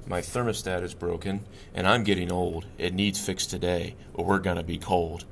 My thermostat is broken, and I'm getting old. It needs fixed today, or we're gonna be cold.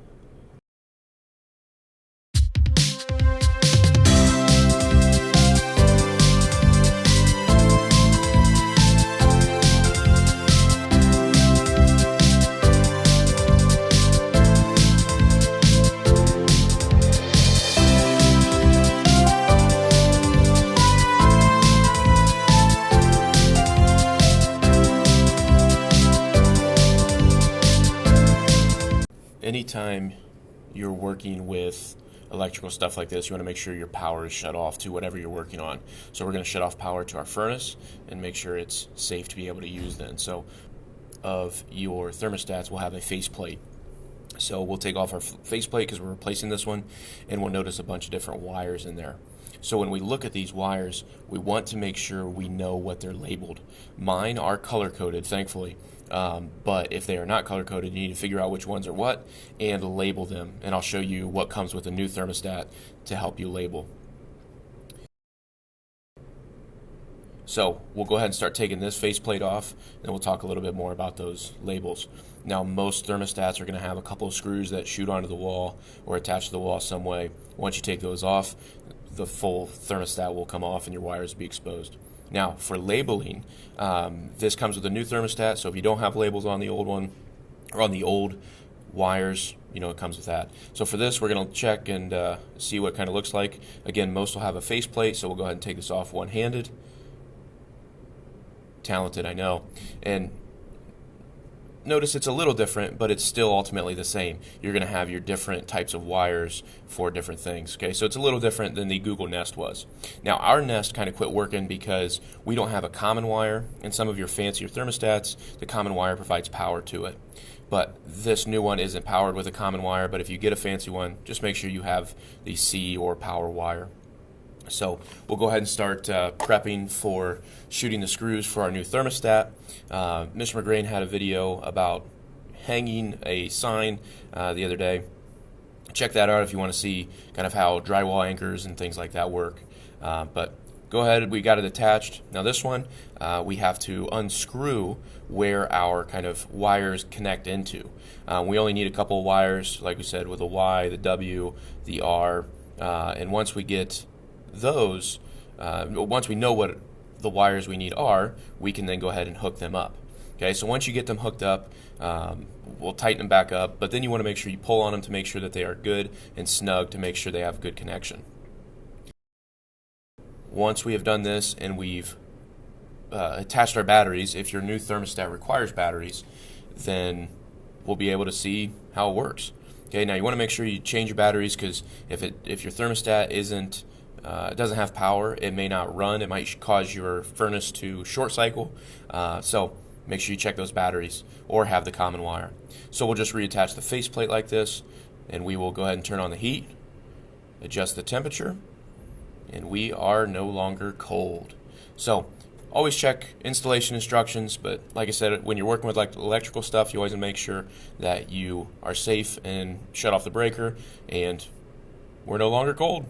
Anytime you're working with electrical stuff like this, you want to make sure your power is shut off to whatever you're working on. So we're going to shut off power to our furnace and make sure it's safe to be able to use then. So of your thermostats, we'll have a faceplate. So we'll take off our faceplate because we're replacing this one, and we'll notice a bunch of different wires in there. So when we look at these wires, we want to make sure we know what they're labeled. Mine are color-coded, thankfully, but if they are not color-coded, you need to figure out which ones are what and label them. And I'll show you what comes with a new thermostat to help you label. So we'll go ahead and start taking this faceplate off, and we'll talk a little bit more about those labels. Now, most thermostats are going to have a couple of screws that shoot onto the wall or attach to the wall some way. Once you take those off, the full thermostat will come off and your wires will be exposed. Now, for labeling, this comes with a new thermostat, so if you don't have labels on the old one or on the old wires, it comes with that. So for this, we're going to check and see what it kind of looks like. Again, most will have a faceplate, so we'll go ahead and take this off one-handed. Talented, I know. And notice it's a little different, but it's still ultimately the same. You're going to have your different types of wires for different things. Okay, so it's a little different than the Google Nest was. Now, our Nest kind of quit working because we don't have a common wire. In some of your fancier thermostats, the common wire provides power to it. But this new one isn't powered with a common wire, but if you get a fancy one, just make sure you have the C or power wire. So we'll go ahead and start prepping for shooting the screws for our new thermostat. Mr. McGrain had a video about hanging a sign the other day. Check that out if you want to see kind of how drywall anchors and things like that work. But go ahead, we got it attached. Now this one, we have to unscrew where our kind of wires connect into. We only need a couple of wires, like we said, with a Y, the W, the R, and once we get those, once we know what the wires we need are, we can then go ahead and hook them up. Okay, so once you get them hooked up, we'll tighten them back up, but then you want to make sure you pull on them to make sure that they are good and snug to make sure they have good connection. Once we have done this and we've attached our batteries, if your new thermostat requires batteries, then we'll be able to see how it works. Okay, now you want to make sure you change your batteries, because if your thermostat it doesn't have power, it may not run. It might cause your furnace to short cycle. So make sure you check those batteries or have the common wire. So we'll just reattach the faceplate like this, and we will go ahead and turn on the heat, adjust the temperature, and we are no longer cold. So always check installation instructions, but like I said, when you're working with electrical stuff, you always want to make sure that you are safe and shut off the breaker, and we're no longer cold.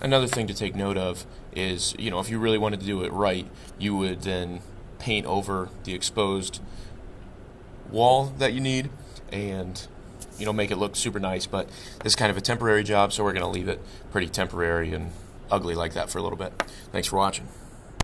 Another thing to take note of is, if you really wanted to do it right, you would then paint over the exposed wall that you need and, make it look super nice. But this is kind of a temporary job, so we're going to leave it pretty temporary and ugly like that for a little bit. Thanks for watching.